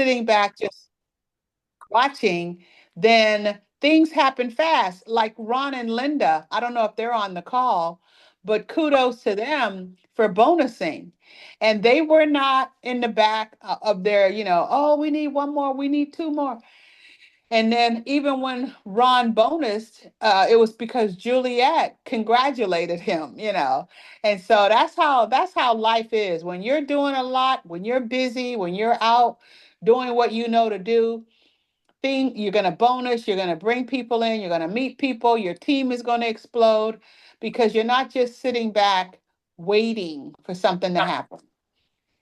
sitting back just watching, then things happen fast. Like Ron and Linda, I don't know if they're on the call, but kudos to them for bonusing. And they were not in the back of their, oh, we need one more, we need two more. And then even when Ron bonused, it was because Juliet congratulated him. And so that's how life is. When you're doing a lot, when you're busy, when you're out doing what you know to do, you're going to bonus, you're going to bring people in, you're going to meet people, your team is going to explode because you're not just sitting back waiting for something to happen.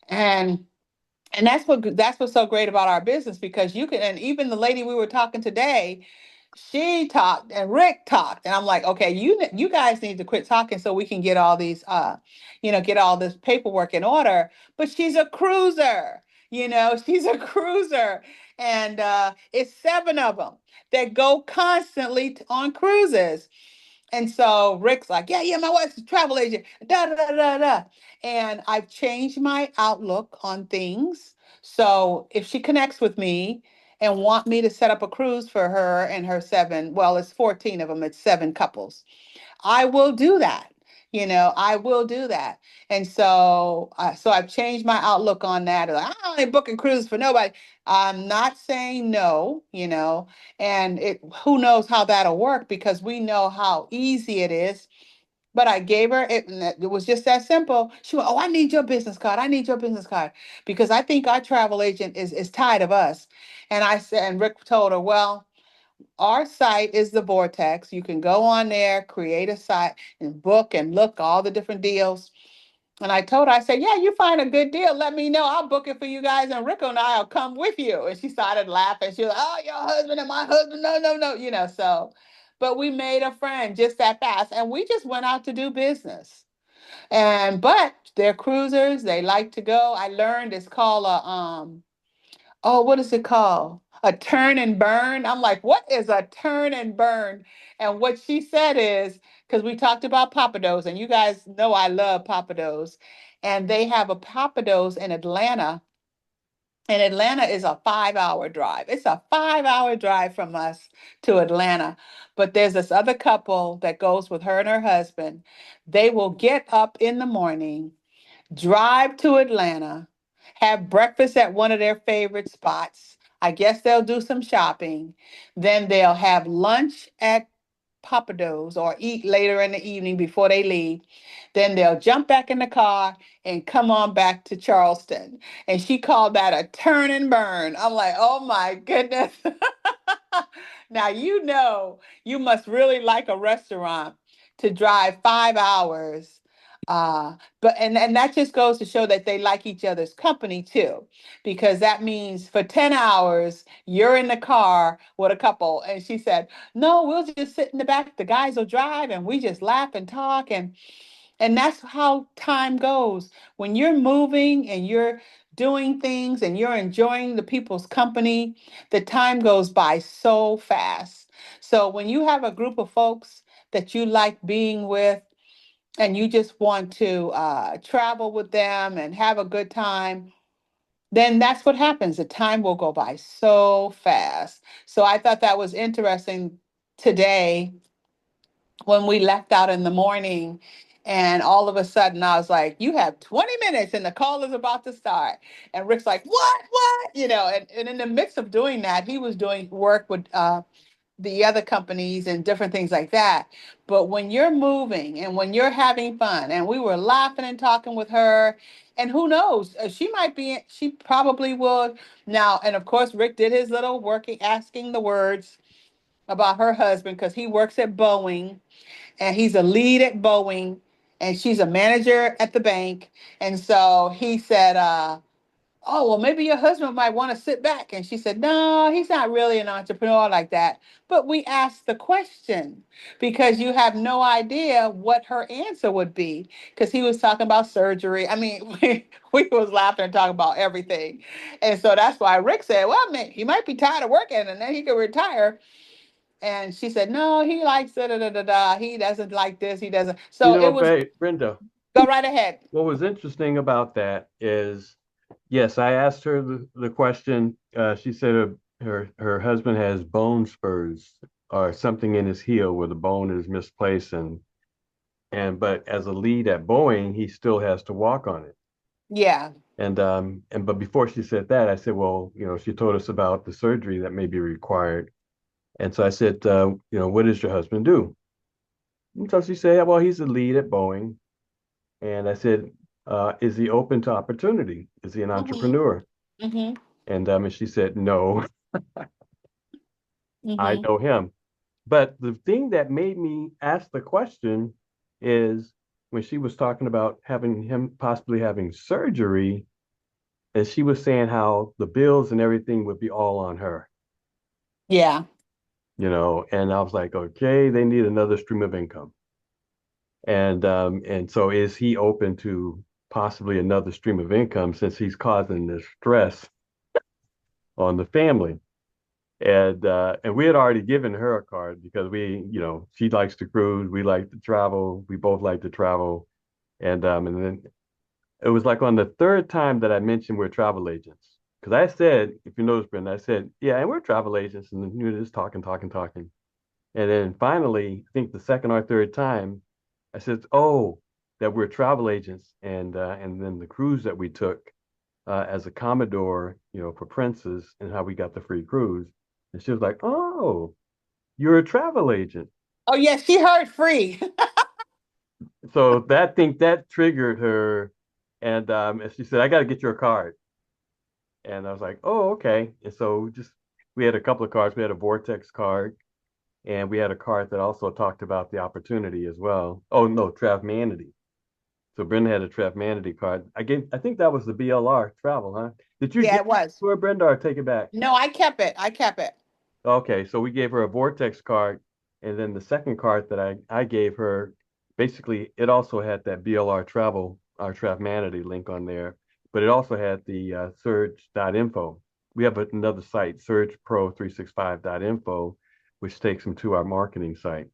And that's what's so great about our business because you can, and even the lady we were talking today, she talked and Rick talked, and I'm like, okay, you guys need to quit talking so we can get all these get all this paperwork in order. But she's a cruiser, she's a cruiser, and it's seven of them that go constantly on cruises. And so Rick's like, yeah, yeah, my wife's a travel agent, da da da da da. And I've changed my outlook on things. So if she connects with me and want me to set up a cruise for her and her seven, well, it's 14 of them, it's seven couples. I will do that. I will do that. And so I've changed my outlook on that. Like, I ain't booking cruises for nobody. I'm not saying no, and who knows how that'll work because we know how easy it is. But I gave her it, and it was just that simple. She went, "Oh, I need your business card. I need your business card because I think our travel agent is tired of us." And I said, and Rick told her, "Well, our site is the Vortex. You can go on there, create a site, and book and look all the different deals." And I told her, I said, "Yeah, you find a good deal, let me know. I'll book it for you guys, and Rico and I'll come with you." And she started laughing. She was like, "Oh, your husband and my husband, no, no, no," so. But we made a friend just that fast, and we just went out to do business. But they're cruisers. They like to go. I learned it's called oh, what is it called? A turn and burn. I'm like, what is a turn and burn? And what she said is, because we talked about Papados, and you guys know I love Papados, and they have a Papados in Atlanta. And Atlanta is a 5 hour drive. It's a 5 hour drive from us to Atlanta. But there's this other couple that goes with her and her husband. They will get up in the morning, drive to Atlanta, have breakfast at one of their favorite spots. I guess they'll do some shopping. Then they'll have lunch at Papados or eat later in the evening before they leave. Then they'll jump back in the car and come on back to Charleston. And she called that a turn and burn. I'm like, oh my goodness. Now, you must really like a restaurant to drive 5 hours. And that just goes to show that they like each other's company too, because that means for 10 hours, you're in the car with a couple. And she said, no, we'll just sit in the back. The guys will drive and we just laugh and talk. And that's how time goes. When you're moving and you're doing things and you're enjoying the people's company, the time goes by so fast. So when you have a group of folks that you like being with and you just want to travel with them and have a good time, then that's what happens. The time will go by so fast. So I thought that was interesting today when we left out in the morning. And all of a sudden, I was like, "You have 20 minutes and the call is about to start." And Rick's like, "What? What?" And in the midst of doing that, he was doing work with the other companies and different things like that. But when you're moving and when you're having fun, and we were laughing and talking with her, and who knows, she probably would now. And of course, Rick did his little working, asking the words about her husband because he works at Boeing and he's a lead at Boeing and she's a manager at the bank. And so he said, "Oh, well, maybe your husband might want to sit back." And she said, "No, he's not really an entrepreneur like that." But we asked the question because you have no idea what her answer would be because he was talking about surgery. I mean, we was laughing and talking about everything. And so that's why Rick said, "Well, man, he might be tired of working and then he could retire." And she said, "No, he likes da da da da da. He doesn't like this. He doesn't." You So it know, was Brenda, go right ahead. what was interesting about that is Yes, I asked her the question. She said her husband has bone spurs or something in his heel where the bone is misplaced, and but as a lead at Boeing, he still has to walk on it. Yeah. And but before she said that, I said, well, she told us about the surgery that may be required. And so I said, what does your husband do? And so she said, well, he's the lead at Boeing. And I said, is he open to opportunity? Is he an Mm-hmm. entrepreneur? Mm-hmm. And she said, no, I Mm-hmm. know him. But the thing that made me ask the question is when she was talking about having him possibly having surgery, and she was saying how the bills and everything would be all on her, Yeah. and I was like, okay, they need another stream of income. And so is he open to possibly another stream of income since he's causing this stress on the family? And we had already given her a card because she likes to cruise, we like to travel, we both like to travel. And then it was like on the third time that I mentioned we're travel agents. Because I said, if you notice, Brenda, I said, yeah, and we're travel agents, and then you were just talking, talking, talking. And then finally, I think the second or third time, I said, "Oh, that we're travel agents," and then the cruise that we took as a Commodore, for Prince's, and how we got the free cruise. And she was like, "Oh, you're a travel agent." Oh, yeah, she heard free. So that triggered her, and she said, "I got to get your card." And I was like, "Oh, okay." And so just we had a couple of cards. We had a Vortex card, and we had a card that also talked about the opportunity as well. Oh no, Travmanity. So Brenda had a Trapmanity card. I think that was the BLR travel, huh? Did you Yeah, give it that was. to her, Brenda, or take it back? No, I kept it. I kept it. Okay, so we gave her a Vortex card, and then the second card that I gave her, basically, it also had that BLR travel, our Trapmanity link on there, but it also had the surge.info. We have another site, surgepro365.info, which takes them to our marketing site.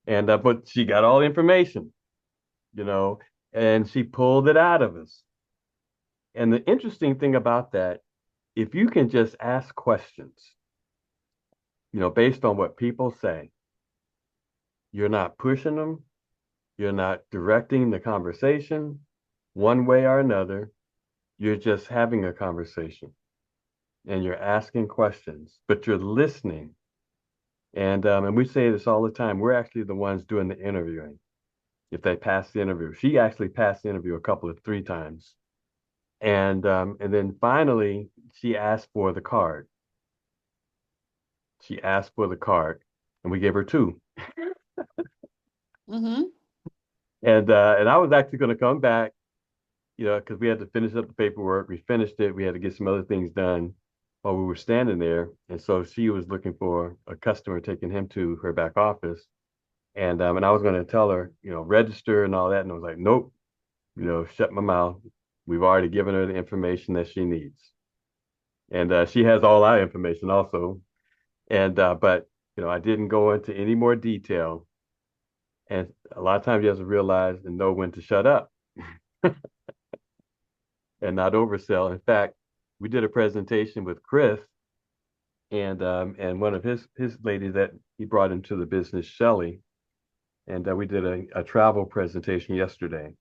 And but she got all the information, you know, and she pulled it out of us. And the interesting thing about that, if you can just ask questions, based on what people say, you're not pushing them, you're not directing the conversation one way or another. You're just having a conversation and you're asking questions, but you're listening. And we say this all the time. We're actually the ones doing the interviewing. If they pass the interview, she actually passed the interview a couple of three times. And then finally, she asked for the card. She asked for the card, and we gave her two. Mm-hmm. And I was actually going to come back, because we had to finish up the paperwork. We finished it. We had to get some other things done while we were standing there. And so she was looking for a customer, taking him to her back office. And I was going to tell her, register and all that. And I was like, nope, shut my mouth. We've already given her the information that she needs. And she has all our information also. But I didn't go into any more detail. And a lot of times you have to realize and know when to shut up and not oversell. In fact, we did a presentation with Chris and one of his ladies that he brought into the business, Shelly, and we did a travel presentation yesterday,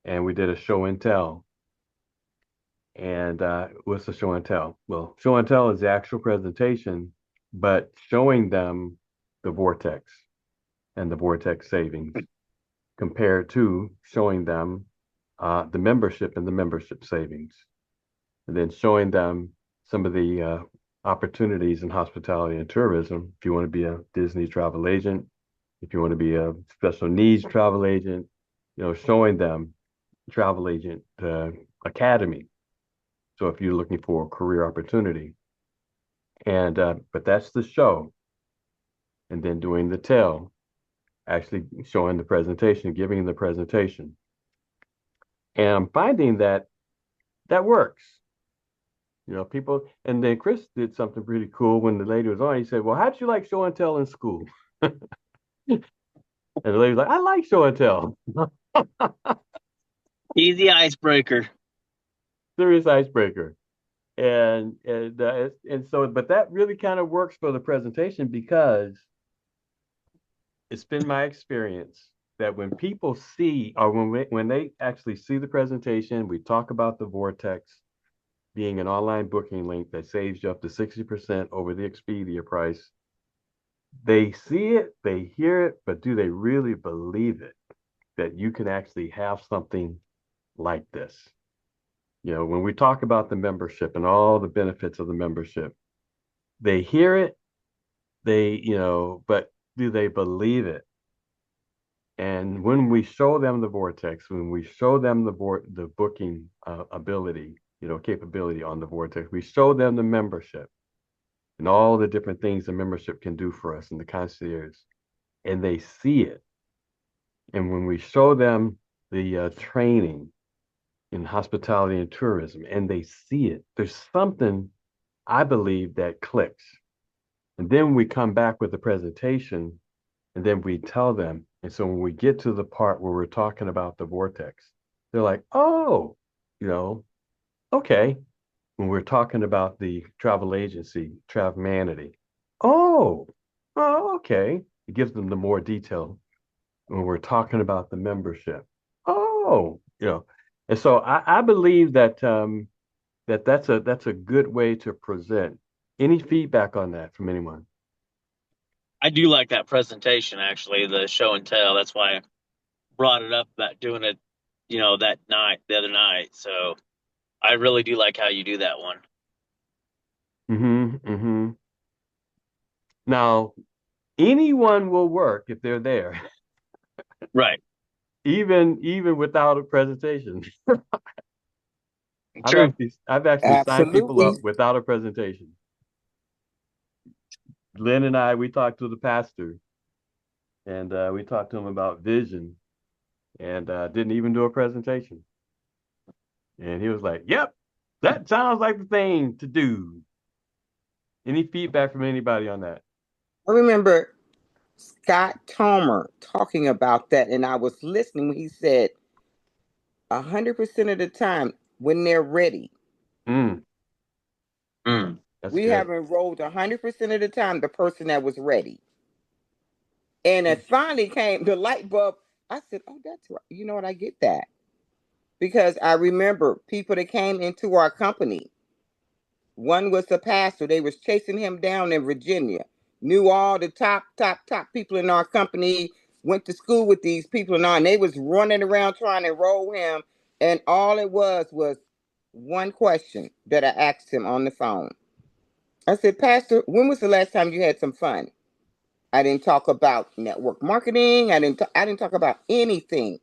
and we did a show and tell. And what's the show and tell? Well, show and tell is the actual presentation, but showing them the vortex and the vortex savings compared to showing them the membership and the membership savings, and then showing them some of the opportunities in hospitality and tourism. If you want to be a Disney travel agent, if you want to be a special needs travel agent, showing them travel agent academy. So if you're looking for a career opportunity, and but that's the show, and then doing the tell, actually showing the presentation, giving the presentation. And I'm finding that that works. People, and then Chris did something pretty cool when the lady was on. He said, well, how'd you like show and tell in school? And the lady was like, I like show and tell. Easy icebreaker. serious icebreaker. And so, but that really kind of works for the presentation because it's been my experience that when people see or when they actually see the presentation, we talk about the Vortex being an online booking link that saves you up to 60% over the Expedia price. They see it, they hear it, but do they really believe it that you can actually have something like this? When we talk about the membership and all the benefits of the membership, they hear it, but do they believe it? And when we show them the Vortex, when we show them the booking ability, capability on the Vortex, we show them the membership and all the different things the membership can do for us in the concierge, and they see it. And when we show them the training in hospitality and tourism, and they see it, there's something I believe that clicks. And then we come back with the presentation, and then we tell them. And so when we get to the part where we're talking about the Vortex, they're like, oh, you know, okay. When we're talking about the travel agency, Travmanity, oh, okay. It gives them the more detail when we're talking about the membership. Oh, and so I believe that that's a good way to present. Any feedback on that from anyone? I do like that presentation, actually, the show and tell. That's why I brought it up about doing it, that night, the other night. So I really do like how you do that one. Mm-hmm. Now, anyone will work if they're there, Right. even without a presentation. I've True. actually I've actually signed people Absolutely. up without a presentation. Lynn and I, we talked to the pastor, and we talked to him about vision, and didn't even do a presentation. And he was like, "Yep, that sounds like the thing to do." Any feedback from anybody on that? I remember Scott Tomer talking about that, and I was listening when he said 100% of the time when they're ready. Mm, Mm. that's We good. have enrolled 100% of the time the person that was ready. And it finally came, the light bulb. I said, oh, that's right. You know what? I get that. Because I remember people that came into our company. One was the pastor. They was chasing him down in Virginia. Knew all the top people in our company. Went to school with these people and all. And they was running around trying to enroll him. And all it was one question that I asked him on the phone. I said, Pastor, when was the last time you had some fun? I didn't talk about network marketing. I didn't talk about anything.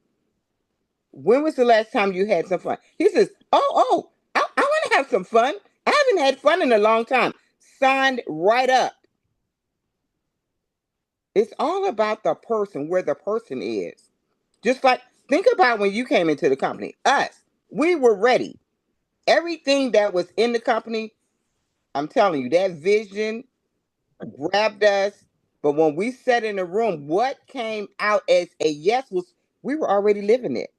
When was the last time you had some fun? He says, I want to have some fun. I haven't had fun in a long time. Signed right up. It's all about the person, where the person is. Just like, think about when you came into the company. Us, we were ready. Everything that was in the company, I'm telling you, that vision grabbed us. But when we sat in the room, what came out as a yes was we were already living it.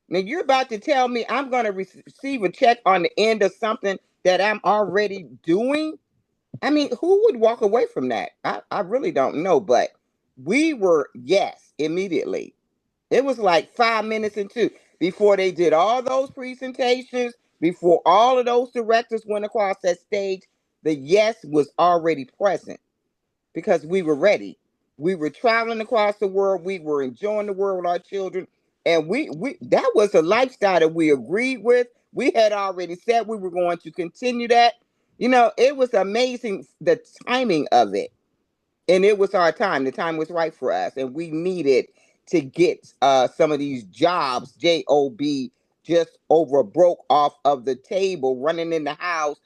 Now you're about to tell me I'm going to receive a check on the end of something that I'm already doing? I mean, who would walk away from that? I really don't know, but we were yes immediately. It was like 5 minutes into before they did all those presentations, before all of those directors went across that stage. The yes was already present because we were ready. We were traveling across the world. We were enjoying the world with our children. And we that was a lifestyle that we agreed with. We had already said we were going to continue that. It was amazing the timing of it. And it was our time. The time was right for us. And we needed to get some of these jobs, job, just over broke off of the table, running in the house,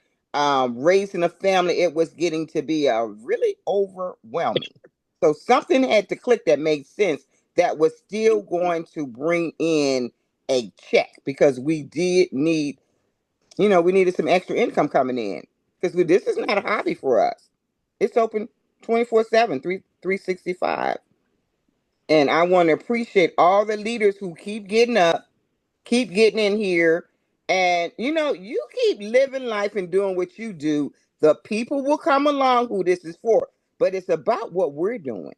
raising a family. It was getting to be really overwhelming. So something had to click that made sense, that was still going to bring in a check, because we did need, we needed some extra income coming in, because this is not a hobby for us. It's open 24/7, 365. And I want to appreciate all the leaders who keep getting up, keep getting in here, And you keep living life and doing what you do, the people will come along who this is for. But it's about what we're doing.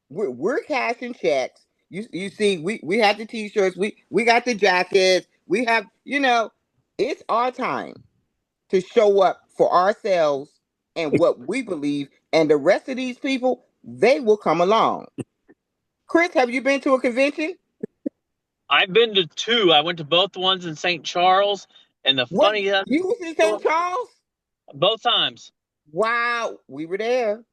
We're cashing checks. You see, we have the t-shirts, we got the jackets, we have, it's our time to show up for ourselves and what we believe, and the rest of these people, they will come along. Chris, have you been to a convention? I've been to two. I went to both ones in St. Charles, and the What, funny you was in St. Charles? both times. Wow, we were there.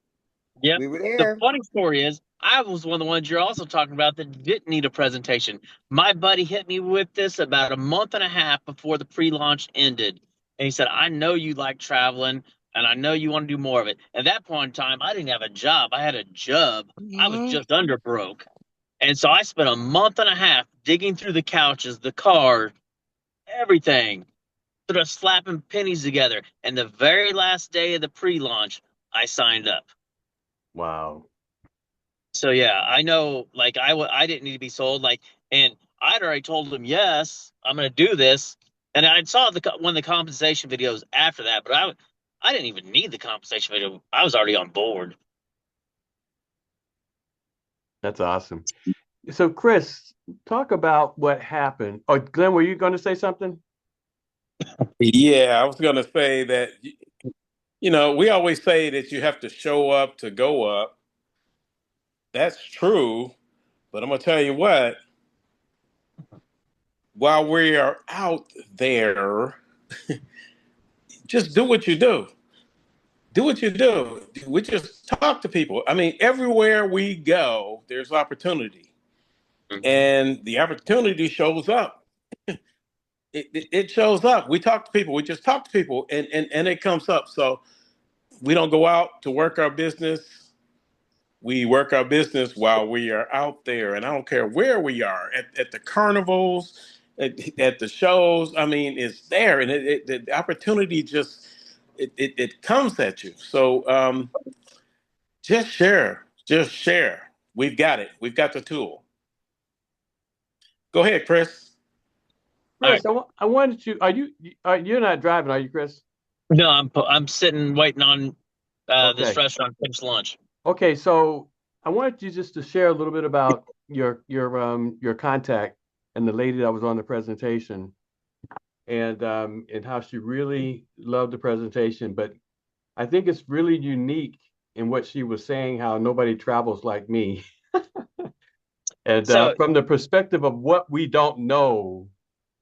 Yep. We were The there. funny story is, I was one of the ones you're also talking about that didn't need a presentation. My buddy hit me with this about a month and a half before the pre-launch ended. And he said, I know you like traveling and I know you want to do more of it. At that point in time, I didn't have a job. I had a job. I was Mhm. just under broke. And so I spent a month and a half digging through the couches, the car, everything, sort of slapping pennies together. And the very last day of the pre-launch, I signed up. Wow. So yeah, I know. Like I didn't need to be sold. Like, and I'd already told him yes, I'm going to do this. And I saw one of the compensation videos after that, but I didn't even need the compensation video. I was already on board. That's awesome. So, Chris, talk about what happened. Oh, Glenn, were you going to say something? Yeah, I was going to say that, we always say that you have to show up to go up. That's true. But I'm going to tell you what, while we are out there, just do what you do. Do what you do. We just talk to people. I mean, everywhere we go, there's opportunity. Mhm. And the opportunity shows up. It shows up. We talk to people. We just talk to people and it comes up. So we don't go out to work our business. We work our business while we are out there, and I don't care where we are at the carnivals, at the shows. I mean, it's there, and the opportunity it comes at you. So just share. We've got it. We've got the tool. Go ahead, Chris. All right. Chris, I wanted to. You're not driving, are you, Chris? No, I'm sitting waiting on this Okay. restaurant to finish lunch. Okay. So I wanted you just to share a little bit about your contact and the lady that was on the presentation, and how she really loved the presentation. But I think it's really unique in what she was saying, how nobody travels like me. And So from the perspective of what we don't know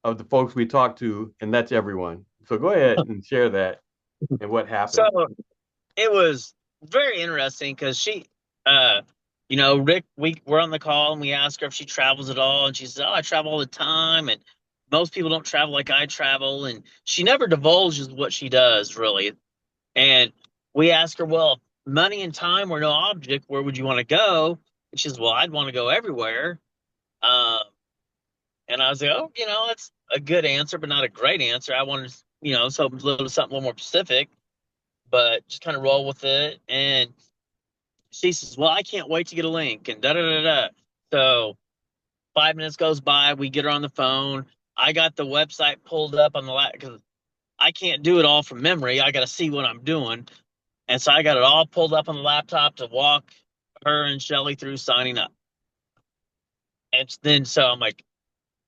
of the folks we talk to, and that's everyone. So go ahead and share that and what so happened. it was very interesting because uh, Rick, we're on the call and we ask her if she travels at all, and she says, "Oh, I travel all the time, and most people don't travel like I travel." And she never divulges what she does really. And we ask her, "Well, money and time were no object. Where would you want to go?" And she says, "Well, I'd want to go everywhere." Um, and I was like, "Oh, that's a good answer, but not a great answer. I wanted, something a little more specific." But just kind of roll with it. And she says, "Well, I can't wait to get a link," and da da da da. So 5 minutes goes by, we get her on the phone. I got the website pulled up on the lap because I can't do it all from memory. I got to see what I'm doing, and so I got it all pulled up on the laptop to walk her and Shelly through signing up. And then so I'm like,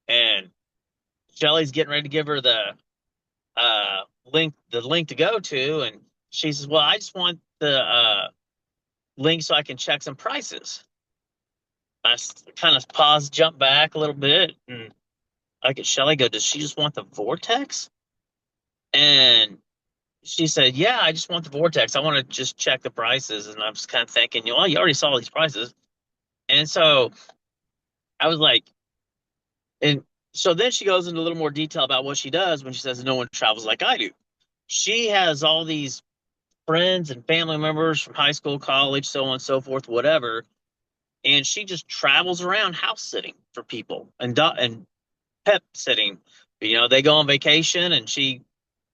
and Shelly's getting ready to give her the link to go to, and she says, "Well, I just want the link so I can check some prices." I kind of pause, jump back a little bit, and I get Shelly go, "Does she just want the vortex?" And she said, "Yeah, I just want the vortex. I want to just check the prices." And I was kind of thinking, you already saw these prices. And so I was like, and so then she goes into a little more detail about what she does when she says no one travels like I do. She has all these friends and family members from high school, college, so on and so forth, whatever. And she just travels around house sitting for people and pet sitting. They go on vacation and she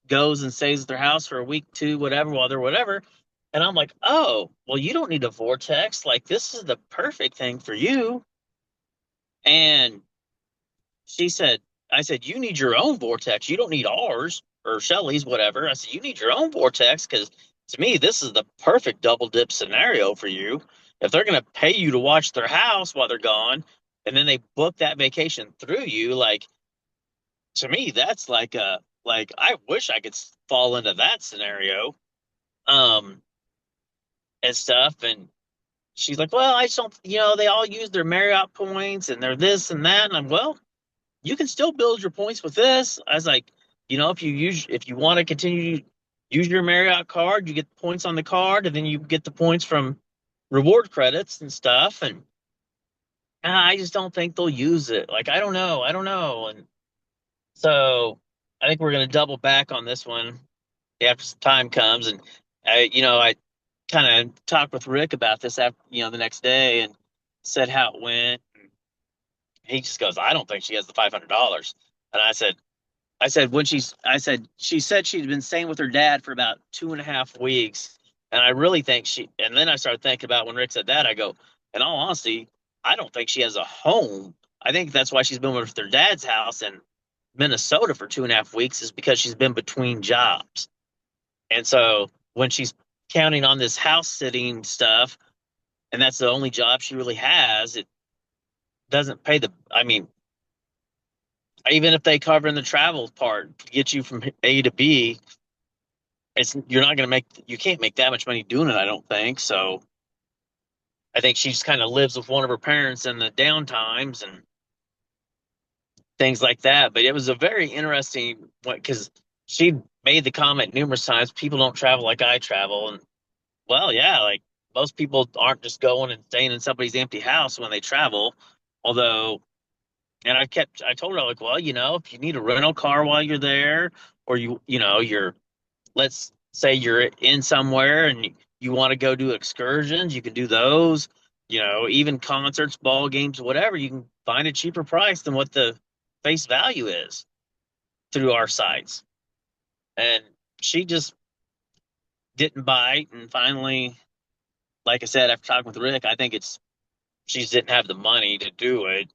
goes and stays at their house for a week, two, whatever, while they're whatever. And I'm like, oh, well, you don't need a vortex. Like, this is the perfect thing for you. And she said, I said, you need your own vortex. You don't need ours or Shelly's, whatever. I said, you need your own vortex because to me, this is the perfect double dip scenario for you. If they're going to pay you to watch their house while they're gone, and then they book that vacation through you, like to me, that's like I wish I could fall into that scenario, um, and stuff. And she's like, well, I just don't, they all use their Marriott points and they're this and that. And I'm, well, you can still build your points with this. I was like, if you want to continue to use your Marriott card, you get points on the card, and then you get the points from reward credits and stuff. And I just don't think they'll use it. Like, I don't know. And so I think we're going to double back on this one after some time comes. And I kind of talked with Rick about this after, the next day and said how it went. He just goes, I don't think she has the $500. And she said she'd been staying with her dad for about 2.5 weeks. And I really think and then I started thinking about when Rick said that, I go, in all honesty, I don't think she has a home. I think that's why she's been with her dad's house in Minnesota for 2.5 weeks is because she's been between jobs. And so when she's counting on this house sitting stuff, and that's the only job she really has, it doesn't pay I mean, even if they cover in the travel part to get you from A to B, you can't make that much money doing it, I don't think. So I think she just kind of lives with one of her parents in the downtimes and things like that. But it was a very interesting one because she made the comment numerous times, people don't travel like I travel. And well, yeah, like most people aren't just going and staying in somebody's empty house when they travel. Although, and I told her, like, well, if you need a rental car while you're there, or let's say you're in somewhere and you want to go do excursions, you can do those, even concerts, ball games, whatever, you can find a cheaper price than what the face value is through our sites. And she just didn't bite. And finally, like I said, after talking with Rick, I think she just didn't have the money to do it.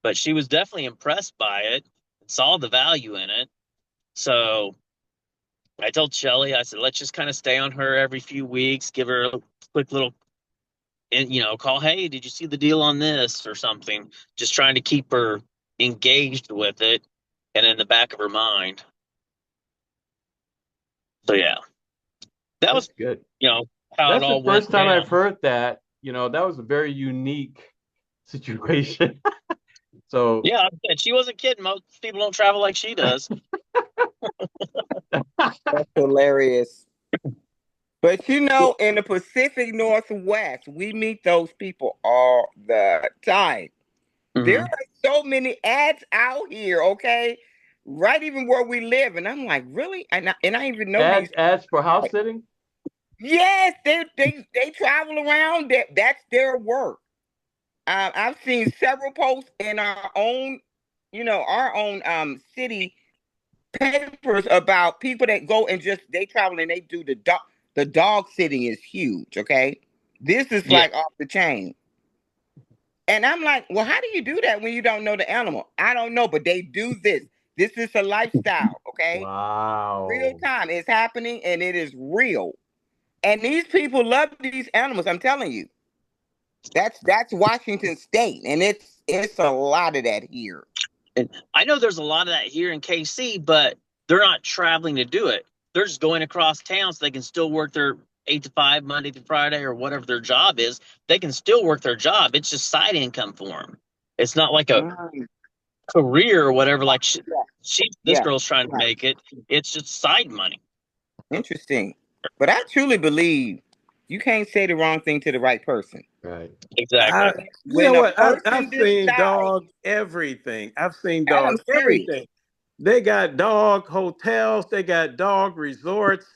But she was definitely impressed by it and saw the value in it. So I told Shelly, I said, let's just kind of stay on her every few weeks, give her a quick little, call, hey, did you see the deal on this or something? Just trying to keep her engaged with it and in the back of her mind. So, yeah, that was That's good. how it That's the all went first time down. I've heard that. That was a very unique situation. So Yeah, she wasn't kidding. Most people don't travel like she does. That's hilarious. But in the Pacific Northwest, we meet those people all the time. There Mm-hmm. are so many ads out here, okay? Right even where we live. And I'm like, really? And I even know these. ads for house sitting? Yes, they travel around. That's their work. I've seen several posts in our own city papers about people that go and just they travel and they do the dog sitting is huge, okay? This is Yeah. like off the chain. And I'm like, well, how do you do that when you don't know the animal? I don't know, but they do this. This is a lifestyle, okay? Real Wow. time. It's happening and it is real. And these people love these animals. I'm telling you. That's Washington State, and it's a lot of that here. And I know there's a lot of that here in KC, but they're not traveling to do it. They're just going across town so they can still work their 8 to 5 Monday through Friday or whatever their job is. They can still work their job. It's just side income for them. It's not like a Mm, career or whatever. Like yeah, this yeah, girl's trying to right. make it. It's just side money. Interesting. But I truly believe you can't say the wrong thing to the right person. Right. Exactly. You know When a what? I've person seen decides, dog everything. I've seen and dog I'm serious, everything. They got dog hotels. They got dog resorts.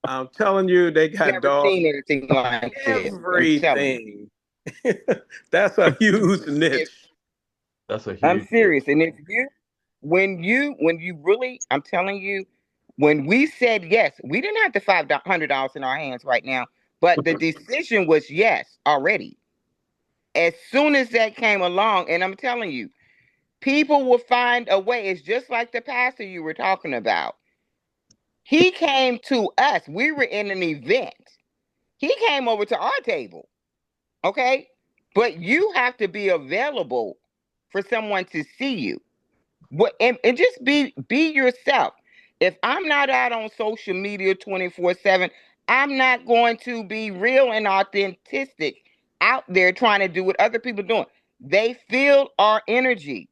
I'm telling you, they got never dog seen anything like this. I'm telling you. everything. That's a huge If niche. That's a I'm huge hit. serious, and if you when you really, I'm telling you, when we said yes, we didn't have the $500 in our hands right now, but the decision was yes already. As soon as that came along, and I'm telling you, People will find a way. It's just like the pastor you were talking about. He came to us. We were in an event. He came over to our table. Okay? But you have to be available for someone to see you. And just be yourself. If I'm not out on social media 24/7, I'm not going to be real and authentic out there trying to do what other people are doing. They feel our energy.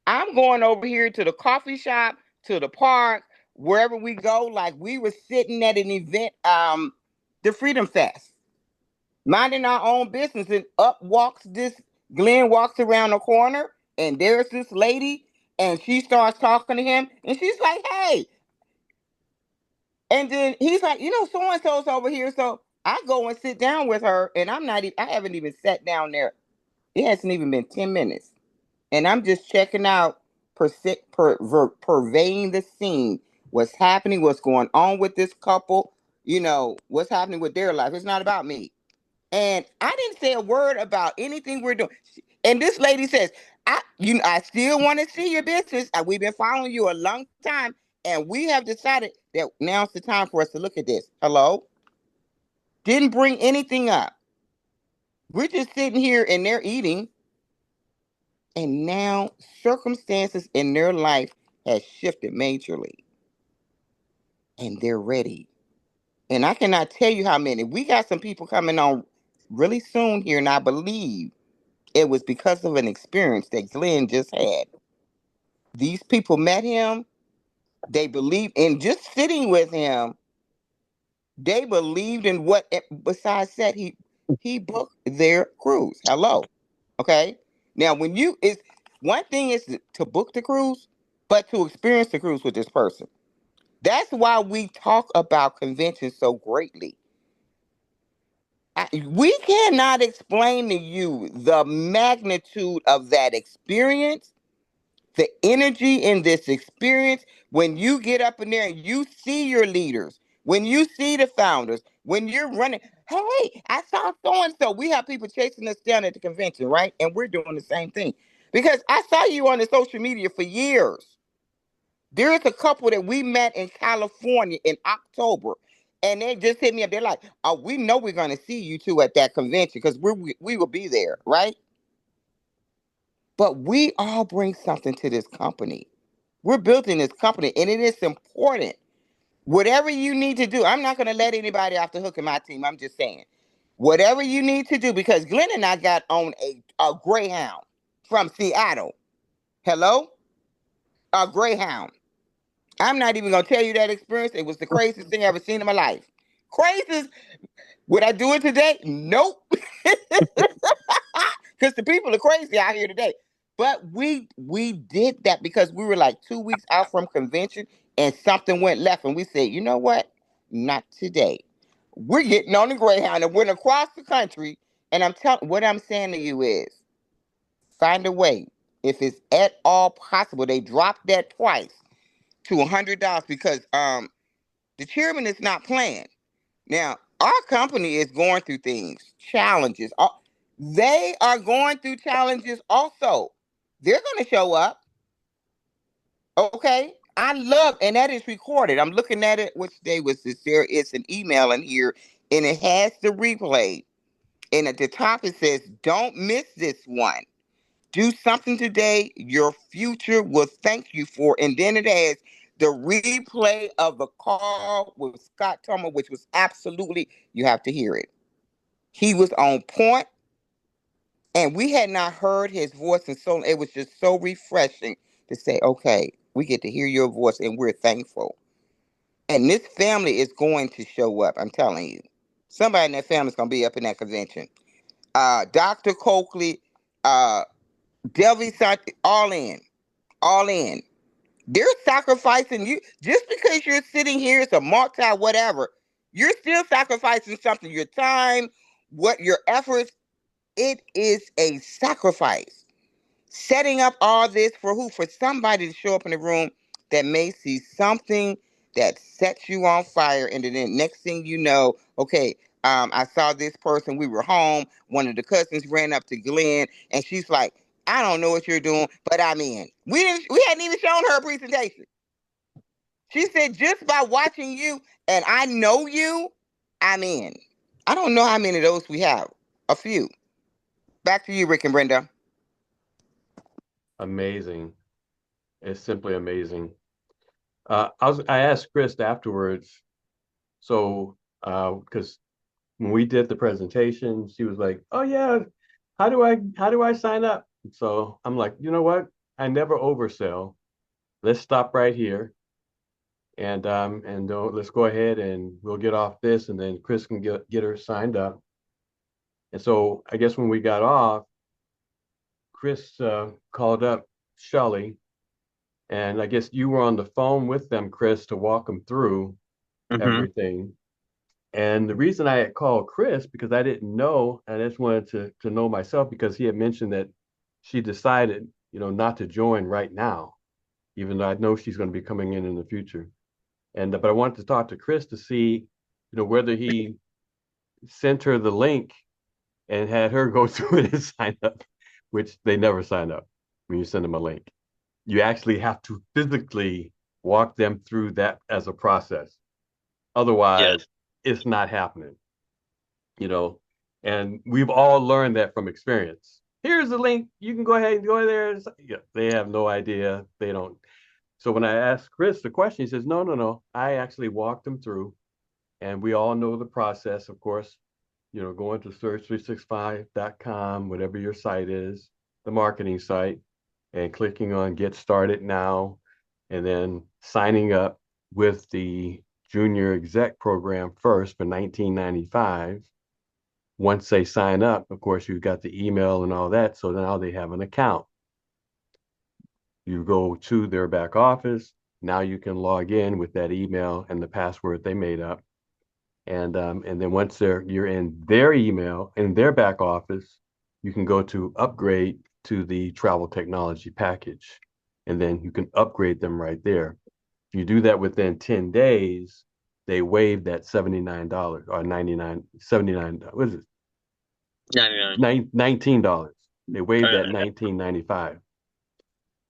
I'm going over here to the coffee shop, to the park, wherever we go. Like we were sitting at an event, the Freedom Fest, minding our own business, and up walks this Glenn walks around the corner, and there's this lady, and she starts talking to him, and she's like, "Hey," and then he's like, "So and so's over here." So I go and sit down with her, and I haven't even sat down there. It hasn't even been 10 minutes, and I'm just checking out, purveying the scene, what's happening, what's going on with this couple, what's happening with their life. It's not about me. And I didn't say a word about anything we're doing. And this lady says, I still want to see your business. We've been following you a long time, and we have decided that now's the time for us to look at this. Hello? Didn't bring anything up. We're just sitting here and they're eating, and now circumstances in their life has shifted majorly, and they're ready. And I cannot tell you how many. We got some people coming on really soon here, and I believe it was because of an experience that Glenn just had. These people met him. They believed in just sitting with him. They believed in what. Besides that, he booked their cruise. Hello, okay. Now, when you is one thing is to book the cruise, but to experience the cruise with this person. That's why we talk about conventions so greatly. We cannot explain to you the magnitude of that experience, the energy in this experience, when you get up in there and you see your leaders, when you see the founders, when you're running. Hey, I saw so and so. We have people chasing us down at the convention, right? And we're doing the same thing because I saw you on the social media for years. There is a couple that we met in California in October, and they just hit me up. They're like, "Oh, we know we're going to see you two at that convention because we will be there, right?" But we all bring something to this company. We're building this company, and it is important. Whatever you need to do, I'm not going to let anybody off the hook in my team. I'm just saying, whatever you need to do, because Glenn and I got on a Greyhound from Seattle. Hello, a Greyhound. I'm not even gonna tell you that experience. It was the craziest thing I ever seen in my life. Craziest. Would I do it today? Nope. Because the people are crazy out here today. But we did that because we were like 2 weeks out from convention, and something went left, and we said, you know what? Not today. We're getting on the Greyhound and went across the country. And what I'm saying to you is, find a way. If it's at all possible, they dropped that twice to $100 because the chairman is not playing. Now, our company is going through things, challenges. They are going through challenges also. They're going to show up. Okay. And that is recorded. I'm looking at it. Which day was this? There is an email in here, and it has the replay. And at the top, it says, "Don't miss this one. Do something today your future will thank you for." And then it has the replay of the call with Scott Thomas, which was absolutely, you have to hear it. He was on point, and we had not heard his voice in so long. It was just so refreshing to say, okay, we get to hear your voice, and we're thankful. And this family is going to show up. I'm telling you. Somebody in that family is going to be up in that convention. Dr. Coakley, uh, Delvey, all in. All in. They're sacrificing you just because you're sitting here as a multi whatever. You're still sacrificing something, your time, what your efforts. It is a sacrifice. Setting up all this for who? For somebody to show up in the room that may see something that sets you on fire, and then next thing you know, okay, I saw this person. We were home. One of the cousins ran up to Glenn, and she's like, I don't know what you're doing, but I'm in. We hadn't even shown her a presentation. She said, just by watching you and I know you, I'm in. I don't know how many of those we have. A few. Back to you, Rick and Brenda. Amazing. It's simply amazing. I asked Chris afterwards, so because when we did the presentation, she was like, "Oh yeah, how do I sign up?" So I'm like, you know what? I never oversell. Let's stop right here, and let's go ahead and we'll get off this, and then Chris can get her signed up. And so I guess when we got off, Chris called up Shelly, and I guess you were on the phone with them, Chris, to walk them through Mm-hmm. everything. And the reason I had called Chris because I didn't know, and I just wanted to know myself because he had mentioned that she decided, not to join right now, even though I know she's going to be coming in the future. And but I wanted to talk to Chris to see, whether he sent her the link and had her go through it and sign up, which they never sign up when you send them a link. You actually have to physically walk them through that as a process. Otherwise, Yes. it's not happening, you know. And we've all learned that from experience. Here's the link. You can go ahead and go there. Yeah, they have no idea. They don't. So when I asked Chris the question, he says, no, no, no. I actually walked them through. And we all know the process, of course, going to search365.com, whatever your site is, the marketing site, and clicking on Get Started Now, and then signing up with the Junior Exec program first for $19.95. Once they sign up, of course, you've got the email and all that. So now they have an account. You go to their back office. Now you can log in with that email and the password they made up. And then once you're in their email in their back office, you can go to upgrade to the travel technology package, and then you can upgrade them right there. If you do that within 10 days, they waive that $79 or 99 79. What is it? 99. $19. They waive that 99. 19.95,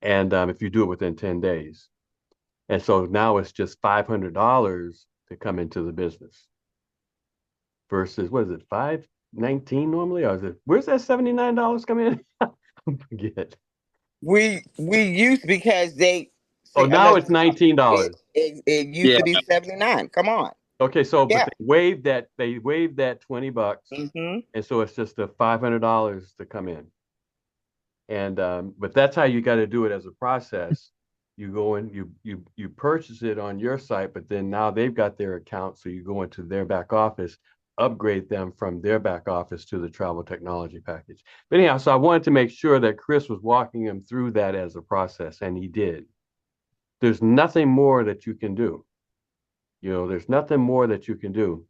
and if you do it within 10 days, and so now it's just $500 to come into the business versus what is it, 519 normally, or is it, where's that $79 come in? I forget. We used because they Oh, say now unless it's $19. it used Yeah. to be 79. Come on. Okay, so but Yeah. they waived that $20, Mm-hmm. and so it's just a $500 to come in. And but that's how you got to do it as a process. You go in, you purchase it on your site, but then now they've got their account, so you go into their back office, upgrade them from their back office to the travel technology package. But anyhow, so I wanted to make sure that Chris was walking him through that as a process, and he did. There's nothing more that you can do. There's nothing more that you can do.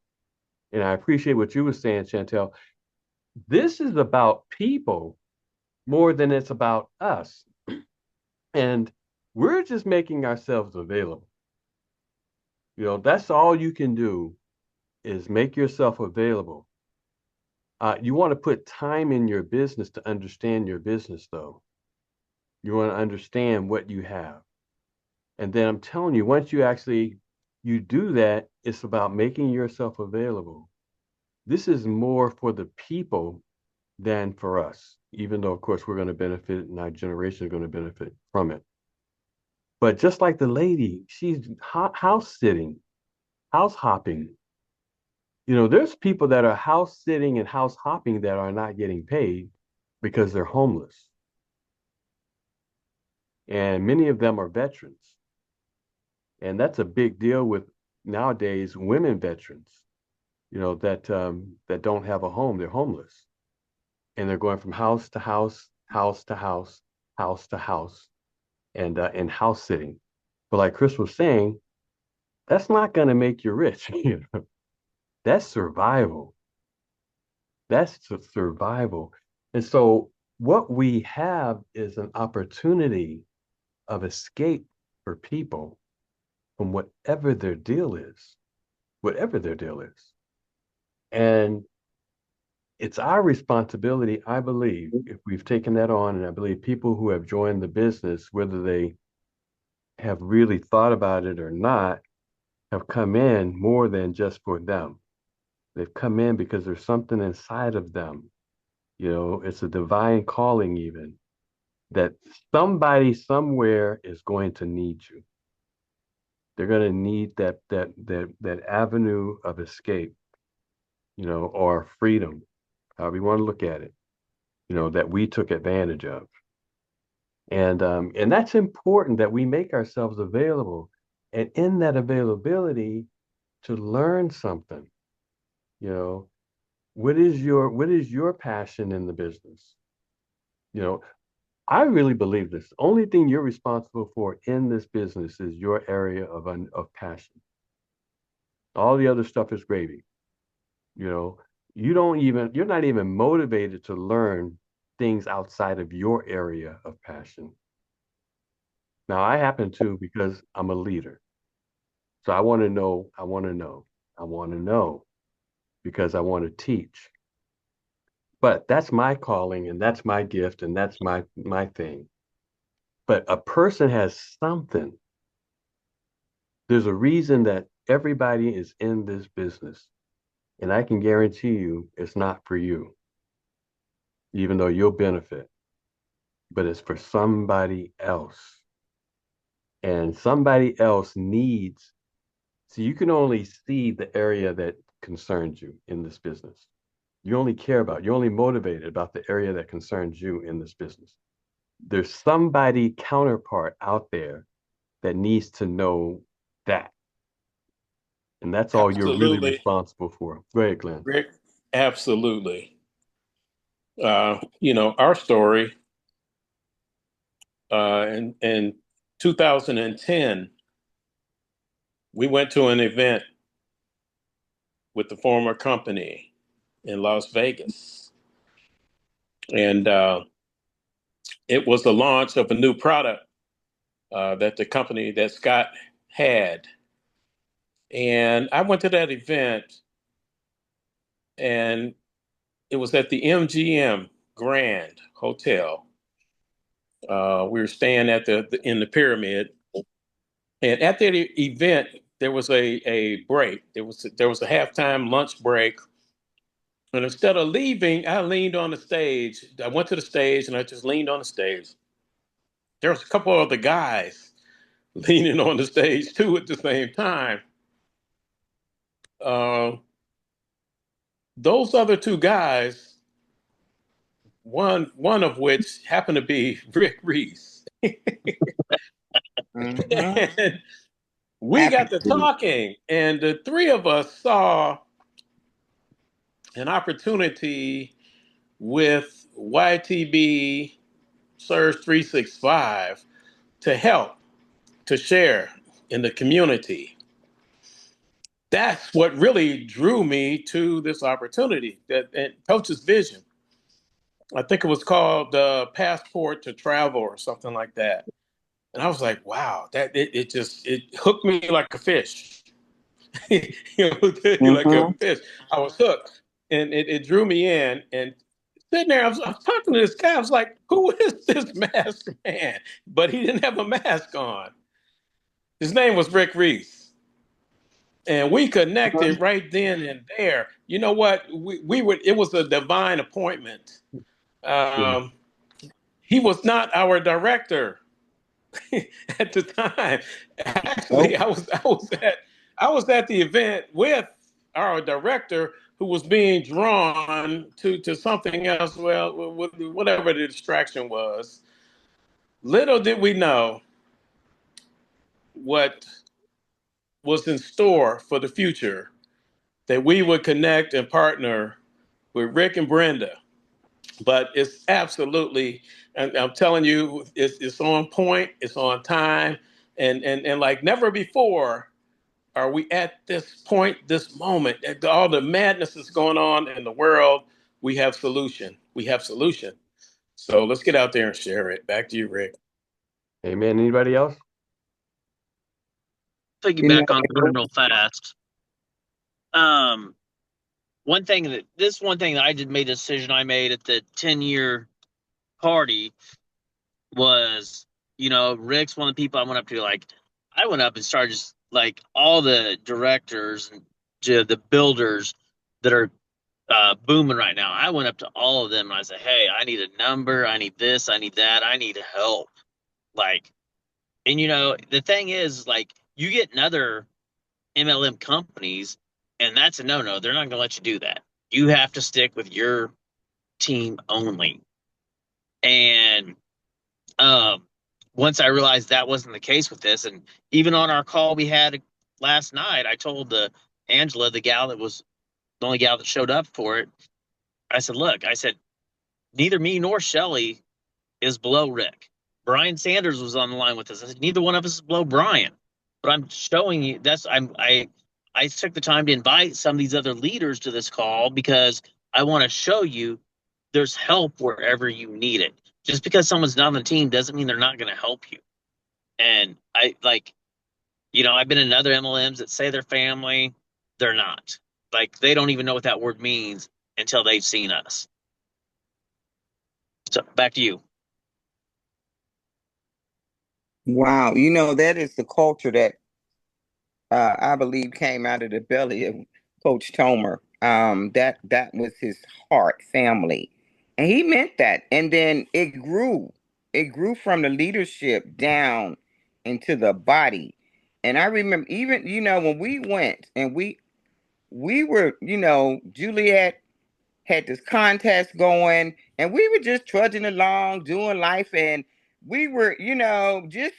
And I appreciate what you were saying, Chantel. This is about people more than it's about us. And we're just making ourselves available. That's all you can do is make yourself available. You want to put time in your business to understand your business, though. You want to understand what you have. And then I'm telling you, once you do that, it's about making yourself available. This is more for the people than for us, even though, of course, we're going to benefit and our generation is going to benefit from it. But just like the lady, she's house sitting, house hopping. There's people that are house sitting and house hopping that are not getting paid because they're homeless. And many of them are veterans. And that's a big deal with nowadays women veterans, that don't have a home. They're homeless. And they're going from house to house, house to house, house to house, and house sitting. But like Chris was saying, that's not going to make you rich. That's survival. That's survival. And so what we have is an opportunity of escape for people from whatever their deal is, whatever their deal is. And it's our responsibility, I believe, if we've taken that on, and I believe people who have joined the business, whether they have really thought about it or not, have come in more than just for them. They've come in because there's something inside of them. It's a divine calling, even that somebody somewhere is going to need you. They're going to need that avenue of escape, or freedom, however you want to look at it, that we took advantage of. And that's important that we make ourselves available. And in that availability to learn something, you know, what is your passion in the business? You know, I really believe this. The only thing you're responsible for in this business is your area of passion. All the other stuff is gravy. You know, you're not even motivated to learn things outside of your area of passion. Now, I happen to because I'm a leader. So I want to know, I want to know, I want to know because I want to teach. But that's my calling and that's my gift and that's my thing. But a person has something. There's a reason that everybody is in this business. And I can guarantee you it's not for you, even though you'll benefit, but it's for somebody else. And somebody else needs, so you can only see the area that concerns you in this business. You're only motivated about the area that concerns you in this business. There's somebody counterpart out there that needs to know that. And that's all you're really Absolutely, responsible for. Go ahead, Glenn. Rick. Absolutely. Our story in 2010, we went to an event with the former company in Las Vegas. And it was the launch of a new product that the company that Scott had. And I went to that event, and it was at the MGM Grand Hotel. We were staying in the pyramid, and at that event, there was a break. There was a halftime lunch break, and instead of leaving, I leaned on the stage. I went to the stage, and I just leaned on the stage. There was a couple of other guys leaning on the stage too at the same time. Uh, those other two guys, one of which happened to be Rick Reese. Mm-hmm. And we got Happy to to. talking, and the three of us saw an opportunity with YTB Surge 365 to help, to share in the community. That's what really drew me to this opportunity, that and Coach's vision. I think it was called Passport to Travel or something like that. And I was like, wow, it hooked me like a fish. Like a Mm-hmm. fish. I was hooked, and it drew me in. And sitting there, I was talking to this guy. I was like, "Who is this masked man?" But he didn't have a mask on. His name was Rick Reese, and we connected right then and there. You know what? We would. It was a divine appointment. Yeah. Um, he was not our director at the time. Actually, Nope. I was at the event with our director who was being drawn to something else. Well, whatever the distraction was. Little did we know what was in store for the future, that we would connect and partner with Rick and Brenda. But it's absolutely, and I'm telling you, it's on point, it's on time, and like never before are we at this point, this moment, all the madness that's going on in the world. We have solution. We have solution. So let's get out there and share it. Back to you, Rick. Amen. Anybody else? Piggyback on Anybody that else? real fast. Um, one thing that I did made a decision I made at the 10-year party was, Rick's one of the people I went up to. Like, I went up and started just like all the directors and the builders that are booming right now. I went up to all of them and I said, "Hey, I need a number. I need this. I need that. I need help." Like, and the thing is, like, you get in other MLM companies, and that's a no-no. They're not going to let you do that. You have to stick with your team only. And um, once I realized that wasn't the case with this, and even on our call we had last night, I told Angela, the gal that was the only gal that showed up for it, I said, "Look," I said, "neither me nor Shelly is below Rick. Brian Sanders was on the line with us. I said, neither one of us is below Brian. But I'm showing you I took the time to invite some of these other leaders to this call because I want to show you there's help wherever you need it. Just because someone's not on the team doesn't mean they're not going to help you." And I've been in other MLMs that say they're family. They're not. Like, they don't even know what that word means until they've seen us. So back to you. Wow, that is the culture that I believe came out of the belly of Coach Tomer. That was his heart, family, and he meant that. And then it grew. It grew from the leadership down into the body. And I remember, even when we went and we were, Juliet had this contest going, and we were just trudging along, doing life, and we were, just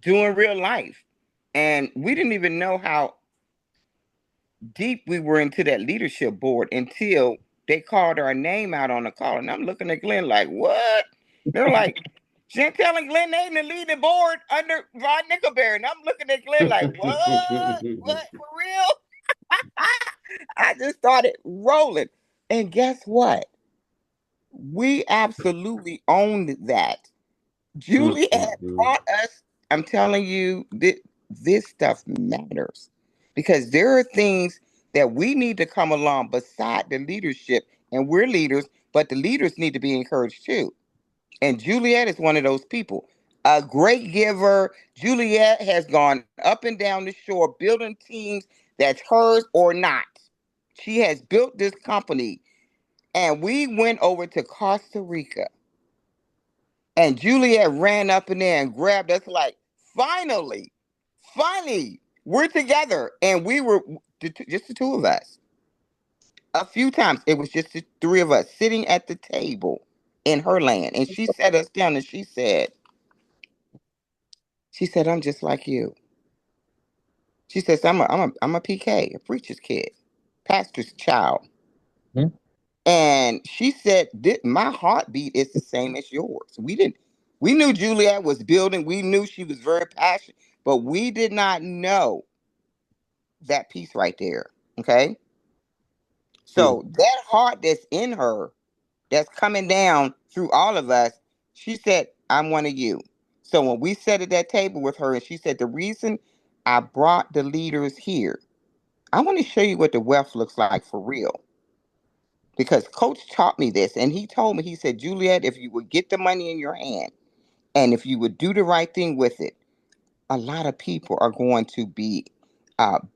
doing real life. And we didn't even know how deep we were into that leadership board until they called our name out on the call. And I'm looking at Glenn like, what? They're like, Chantel and Glenn Aiden to lead the board under Ron Nickelberry. And I'm looking at Glenn like, what? What? For real? I just started rolling. And guess what? We absolutely owned that. Julie had brought us, I'm telling you, this stuff matters because there are things that we need to come along beside the leadership, and we're leaders, but the leaders need to be encouraged too. And Juliet is one of those people, a great giver. Juliet has gone up and down the shore building teams that's hers or not. She has built this company, and we went over to Costa Rica. And Juliet ran up in there and grabbed us like, finally, finally, we're together. And we were just the two of us. A few times it was just the three of us sitting at the table in her land. And she sat us down and she said, I'm just like you. She says, I'm a PK, a preacher's kid, pastor's child. Hmm? And she said, my heartbeat is the same as yours. We knew Juliet was building. We knew she was very passionate, but we did not know that piece right there. Okay. So that heart that's in her, that's coming down through all of us, she said, I'm one of you. So when we sat at that table with her, and she said, the reason I brought the leaders here, I want to show you what the wealth looks like for real. Because Coach taught me this, and he told me, he said, Juliet, if you would get the money in your hand and if you would do the right thing with it, a lot of people are going to be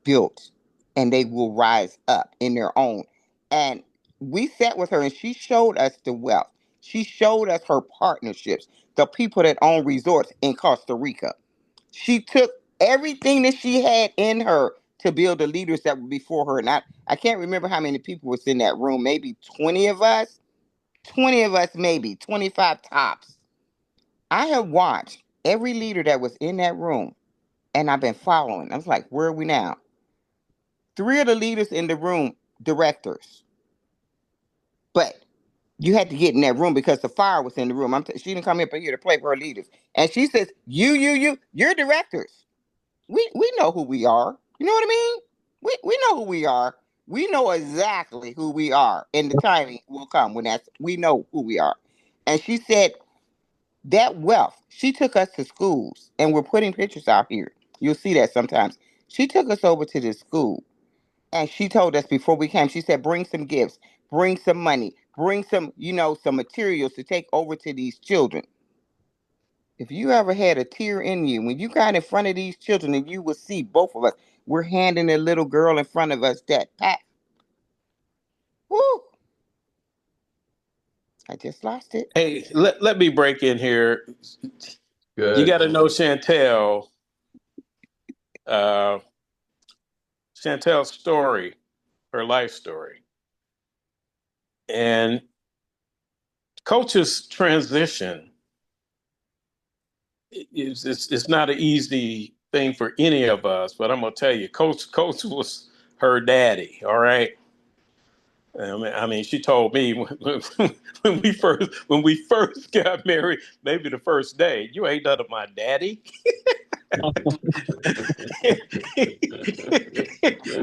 built and they will rise up in their own. And we sat with her and she showed us the wealth. She showed us her partnerships, the people that own resorts in Costa Rica. She took everything that she had in her to build the leaders that were before her. And I can't remember how many people was in that room, maybe 20 of us, 20 of us, maybe 25 tops. I have watched every leader that was in that room and I've been following. I was like, where are we now? Three of the leaders in the room, directors. But you had to get in that room because the fire was in the room. She didn't come up in here to play for her leaders. And she says, you're directors. We know who we are. You know what I mean? We know who we are. We know exactly who we are. And the timing will come when we know who we are. And she said, that wealth, she took us to schools, and we're putting pictures out here. You'll see that sometimes. She took us over to this school, And she told us before we came, she said, bring some gifts, bring some money, bring some, some materials to take over to these children. If you ever had a tear in you, when you got in front of these children and you would see both of us, we're handing a little girl in front of us that pack. Woo! I just lost it. Hey, let me break in here. You Good. got to know Chantel, uh, Chantel's story, her life story. And Coach's transition it's not an easy thing for any of us, but I'm gonna tell you, Coach was her daddy. All right. I mean, she told me when we first got married, maybe the first day, you ain't none of my daddy.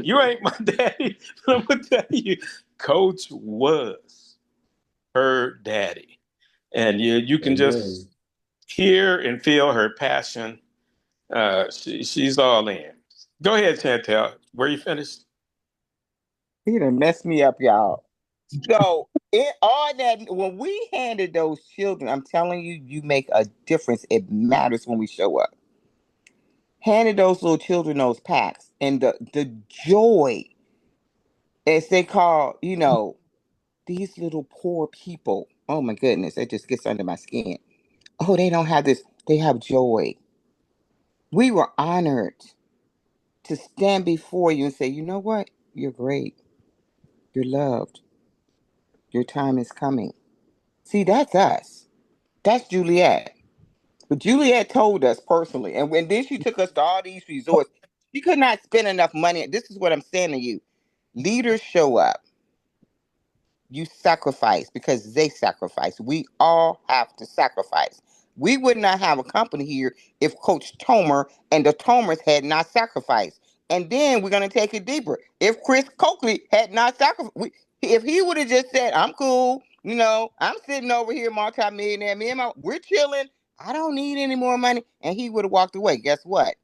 You ain't my daddy. But I'm gonna tell you, Coach was her daddy, and you can just Amen. hear and feel her passion. She's all in. Go ahead, Chantel. Were you finished? He done messed me up, y'all. So it all that when we handed those children, I'm telling you, you make a difference. It matters when we show up. Handed those little children those packs and the joy, as they call, these little poor people. Oh my goodness, it just gets under my skin. Oh, they don't have this. They have joy. We were honored to stand before you and say, you know what? You're great. You're loved. Your time is coming. See, that's us. That's Juliet. But Juliet told us personally, and then she took us to all these resorts. She could not spend enough money. This is what I'm saying to you. Leaders show up. You sacrifice because they sacrifice. We all have to sacrifice. We would not have a company here if Coach Tomer and the Tomers had not sacrificed. And then we're going to take it deeper. If Chris Coakley had not sacrificed, if he would have just said, I'm cool, I'm sitting over here, multi-millionaire, we're chilling. I don't need any more money. And he would have walked away. Guess what?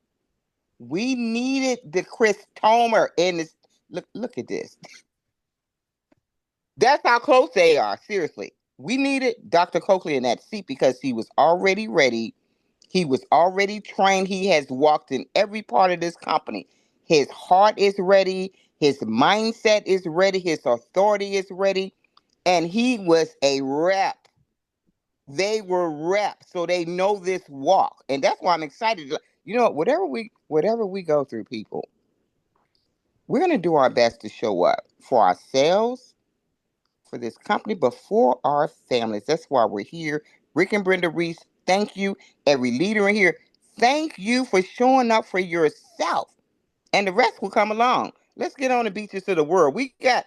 We needed the Chris Tomer in this. Look at this. That's how close they are. Seriously. We needed Dr. Coakley in that seat because he was already ready. He was already trained. He has walked in every part of this company. His heart is ready. His mindset is ready. His authority is ready. And he was a rep. They were reps, so they know this walk. And that's why I'm excited. Whatever we go through, people, we're gonna do our best to show up for ourselves, for this company, but for our families. That's why we're here. Rick and Brenda Reese, thank you. Every leader in here, thank you for showing up for yourself. And the rest will come along. Let's get on the beaches of the world. We got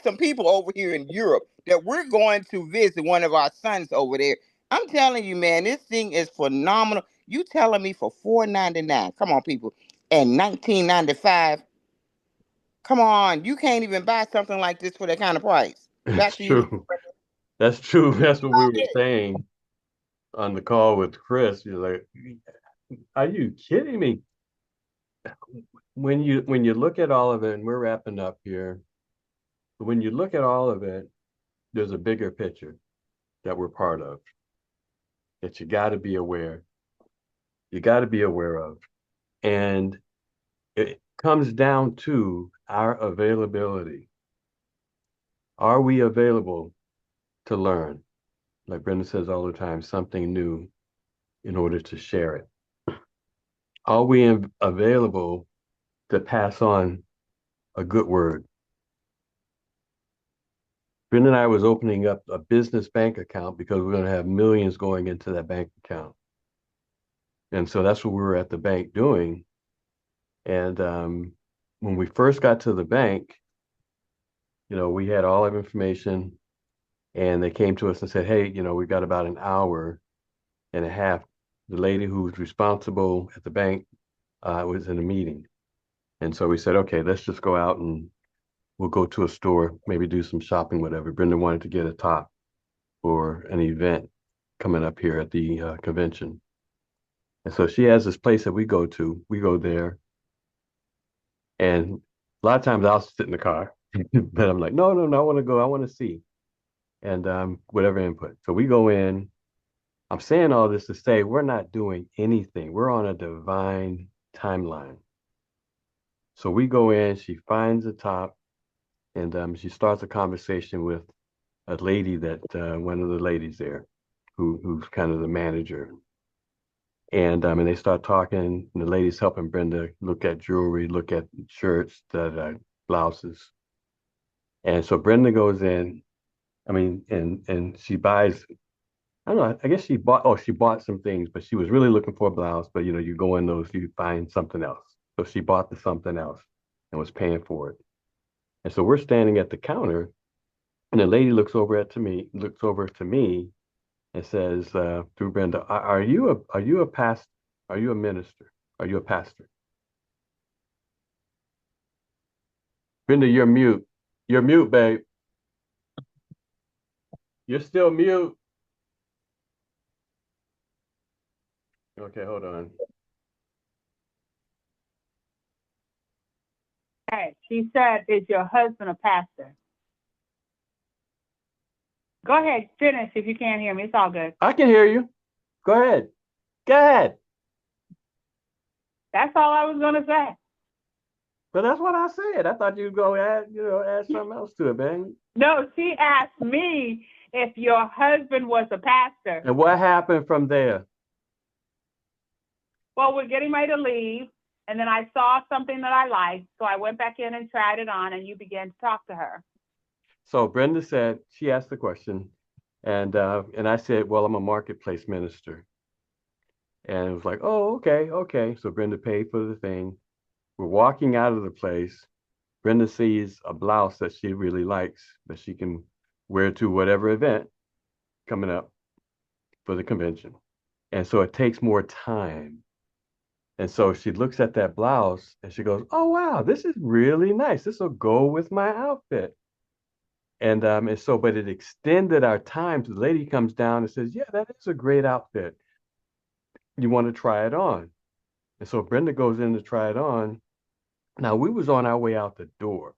some people over here in Europe that we're going to visit one of our sons over there. I'm telling you, man, this thing is phenomenal. You telling me for $4.99? Come on, people. And $19.95. Come on, you can't even buy something like this for that kind of price. Back It's to you. true. That's true. That's what we were saying on the call with Chris. You're like, are you kidding me? When you look at all of it, and we're wrapping up here, when you look at all of it, there's a bigger picture that we're part of that you got to be aware. You got to be aware of, and it comes down to our availability. Are we available to learn? Like Brenda says all the time, something new in order to share it. Are we available to pass on a good word? Brenda and I was opening up a business bank account because we're going to have millions going into that bank account. And so that's what we were at the bank doing. And when we first got to the bank, we had all of information and they came to us and said, hey, we've got about an hour and a half. The lady who's responsible at the bank was in a meeting. And so we said, okay, let's just go out and we'll go to a store, maybe do some shopping, whatever. Brenda wanted to get a top for an event coming up here at the convention. And so she has this place that we go to. We go there, and A lot of times I'll sit in the car, but I'm like, no, no, no, I want to go. I want to see. And whatever input. So we go in. I'm saying all this to say we're not doing anything. We're on a divine timeline. So we go in, she finds the top, and she starts a conversation with a lady that one of the ladies there, who's kind of the manager. And they start talking. And the lady's helping Brenda look at jewelry, look at shirts, blouses. And so Brenda goes in. I mean, and she buys. I don't know. I guess she bought. Oh, she bought some things, but she was really looking for a blouse. But you go in those, you find something else. So she bought the something else and was paying for it. And so we're standing at the counter, and the lady looks over to me, and says through Brenda, are you a pastor? Are you a minister? Are you a pastor? Brenda, you're mute. You're mute, babe. You're still mute. Okay, hold on. Hey, she said, is your husband a pastor? Go ahead, finish if you can't hear me. It's all good. I can hear you. Go ahead. Go ahead. That's all I was going to say. But that's what I said. I thought you'd go add something else to it, man. No, she asked me if your husband was a pastor. And what happened from there? Well, we're getting ready to leave, and then I saw something that I liked, so I went back in and tried it on, and you began to talk to her. So Brenda said, she asked the question, and I said, well, I'm a marketplace minister. And it was like, oh, okay, okay. So Brenda paid for the thing. We're walking out of the place. Brenda sees a blouse that she really likes that she can wear to whatever event coming up for the convention. And so it takes more time. And so she looks at that blouse and she goes, oh, wow, this is really nice. This will go with my outfit. And so, but it extended our time. So the lady comes down and says, yeah, that is a great outfit. You want to try it on? And so Brenda goes in to try it on. Now we was on our way out the door.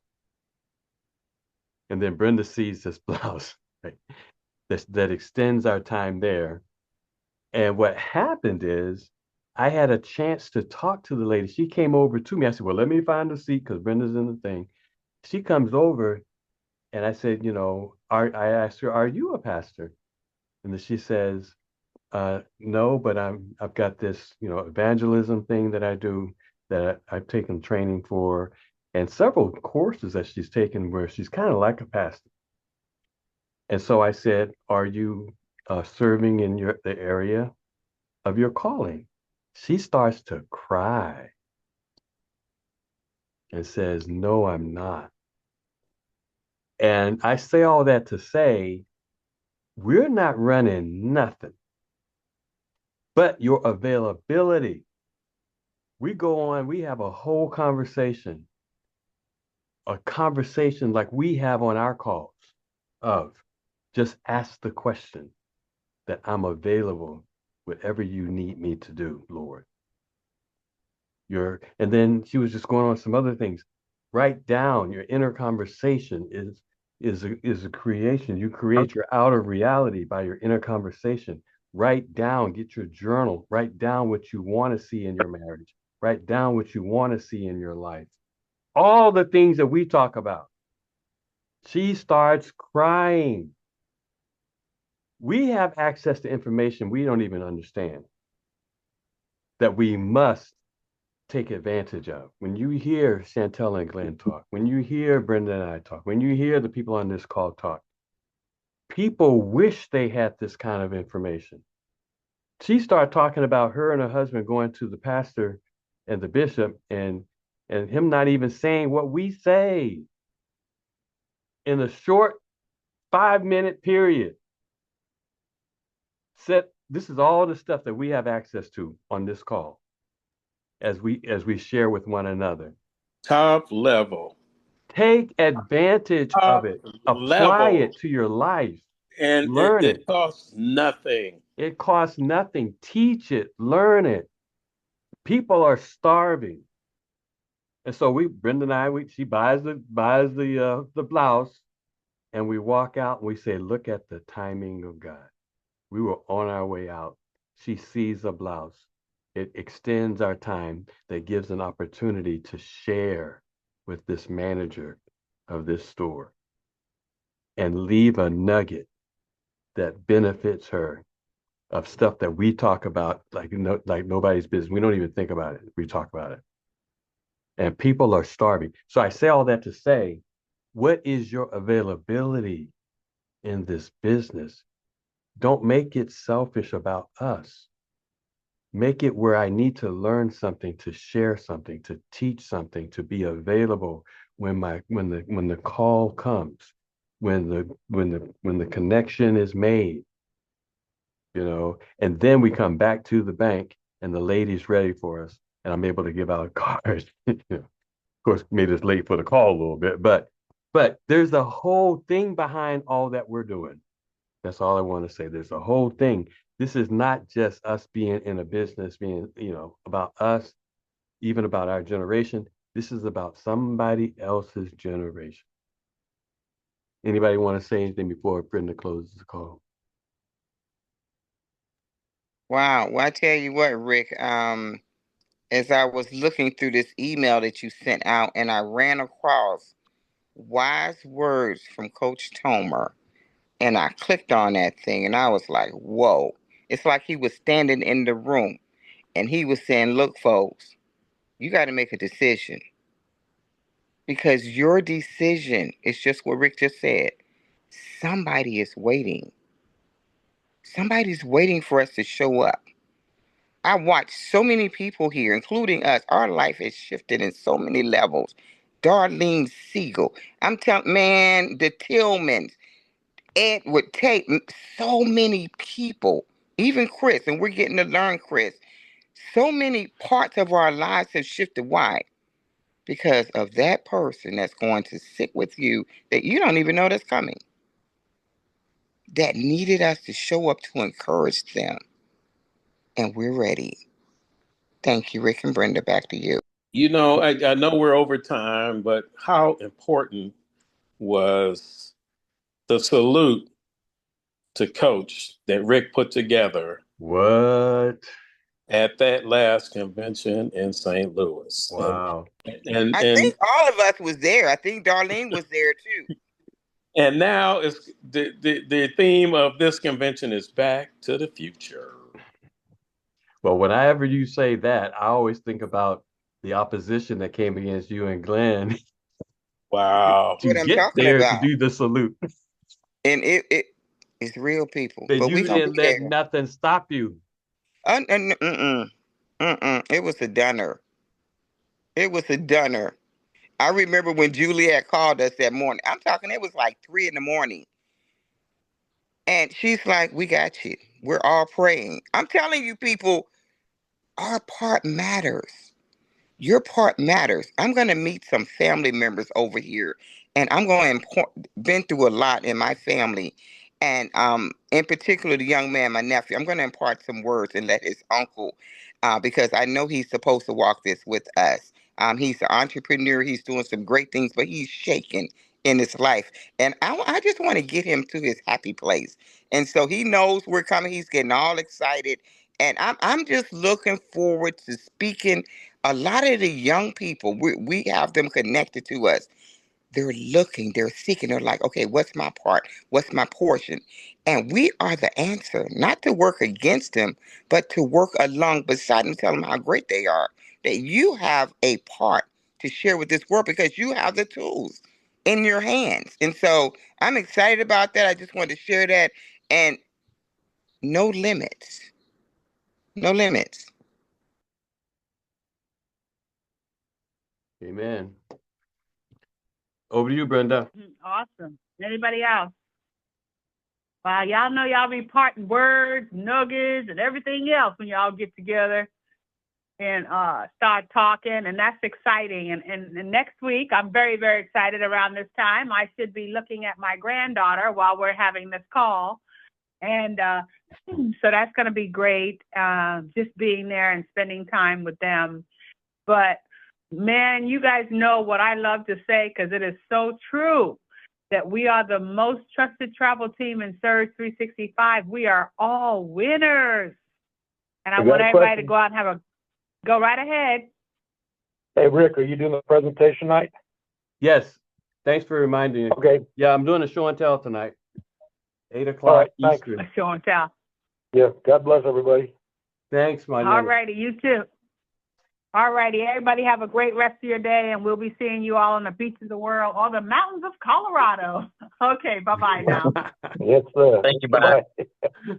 And then Brenda sees this blouse, right? That extends our time there. And what happened is I had a chance to talk to the lady. She came over to me. I said, well, let me find a seat because Brenda's in the thing. She comes over and I said, I asked her, are you a pastor? And then she says, no, but I've got this, evangelism thing that I do that I've taken training for and several courses that she's taken where she's kind of like a pastor. And so I said, are you serving in the area of your calling? She starts to cry and says, no, I'm not. And I say all that to say, we're not running nothing but your availability. We go on, we have a whole conversation, a conversation like we have on our calls of just ask the question that I'm available, whatever you need me to do, Lord. And then she was just going on some other things. Write down your inner conversation is a creation. You create your outer reality by your inner conversation. Write down, get your journal, write down what you want to see in your marriage, write down what you want to see in your life. All the things that we talk about. She starts crying. We have access to information we don't even understand that we must take advantage of. When you hear Chantel and Glenn talk, when you hear Brenda and I talk, when you hear the people on this call talk, people wish they had this kind of information. She started talking about her and her husband going to the pastor and the bishop and him not even saying what we say in a short 5-minute period. This is all the stuff that we have access to on this call as we share with one another. Top level. Take advantage of Top it. Apply level. it to your life. And Learn it it. costs nothing. It costs nothing. Teach it. Learn it. People are starving. And so Brenda and she buys the blouse, and we walk out and we say, look at the timing of God. We were on our way out. She sees the blouse. It extends our time, that gives an opportunity to share with this manager of this store and leave a nugget that benefits her, of stuff that we talk about like like nobody's business. We don't even think about it. We talk about it. And people are starving. So I say all that to say, what is your availability in this business? Don't make it selfish about us. Make it where I need to learn something, to share something, to teach something, to be available when the call comes, when the connection is made, and then we come back to the bank and the lady's ready for us, and I'm able to give out a card. Of course, made us late for the call a little bit, but there's a whole thing behind all that we're doing. That's all I want to say. There's a whole thing. This is not just us being in a business, being, about us, even about our generation. This is about somebody else's generation. Anybody want to say anything before Brenda closes the call? Wow. Well, I tell you what, Rick, as I was looking through this email that you sent out, and I ran across wise words from Coach Tomer, and I clicked on that thing, and I was like, whoa. It's like he was standing in the room, and he was saying, look, folks, you got to make a decision, because your decision is just what Rick just said. Somebody is waiting. Somebody's waiting for us to show up. I watched so many people here, including us. Our life has shifted in so many levels. Darlene Siegel. I'm telling, man, the Tillmans, Edward Tate, so many people, even Chris, and we're getting to learn Chris. So many parts of our lives have shifted. Why? Because of that person that's going to sit with you that you don't even know that's coming, that needed us to show up to encourage them. And we're ready. Thank you, Rick and Brenda. Back to you. I know we're over time, but how important was the salute to Coach that Rick put together What? at that last convention in St. Louis? And Wow. and I and think all of us was there. I think Darlene was there too. and now it's the theme of this convention is Back to the Future. Well, whenever you say that, I always think about the opposition that came against you and Glenn Wow. to What I'm get talking there to about. do the salute. And it's real people. And But we you gonna didn't be let there. nothing stop you. It was a dunner. It was a dunner. I remember when Juliet called us that morning. I'm talking, it was like 3 in the morning. And she's like, we got you. We're all praying. I'm telling you, people, our part matters. Your part matters. I'm going to meet some family members over here, and I'm going to been through a lot in my family, and in particular the young man, my nephew. I'm going to impart some words and let his uncle, because I know he's supposed to walk this with us. He's an entrepreneur. He's doing some great things, but he's shaken in his life, and I just want to get him to his happy place. And so he knows we're coming. He's getting all excited, and I'm just looking forward to speaking. A lot of the young people, we have them connected to us. They're looking, they're seeking, they're like, okay, what's my part? What's my portion? And we are the answer, not to work against them, but to work along beside them, tell them how great they are, that you have a part to share with this world because you have the tools in your hands. And so I'm excited about that. I just wanted to share that. And no limits, no limits. Amen. Over to you, Brenda. Awesome. Anybody else? Wow, y'all know y'all be parting words, nuggets, and everything else when y'all get together and start talking, and that's exciting. And next week, I'm very, very excited around this time. I should be looking at my granddaughter while we're having this call. And so that's going to be great, just being there and spending time with them. But Man, you guys know what I love to say because it is so true that we are the most trusted travel team in Surge 365. We are all winners. And I want everybody to go out and go right ahead. Hey, Rick, are you doing the presentation night? Yes. Thanks for reminding me. Okay. Yeah, I'm doing a show and tell tonight. 8 All o'clock right, thanks. Eastern. A show and tell. Yeah, God bless everybody. Thanks, my All righty, you too. All righty, everybody have a great rest of your day, and we'll be seeing you all on the beaches of the world or the mountains of Colorado. Okay, bye-bye now. Yes, sir. Thank you, bye. Bye.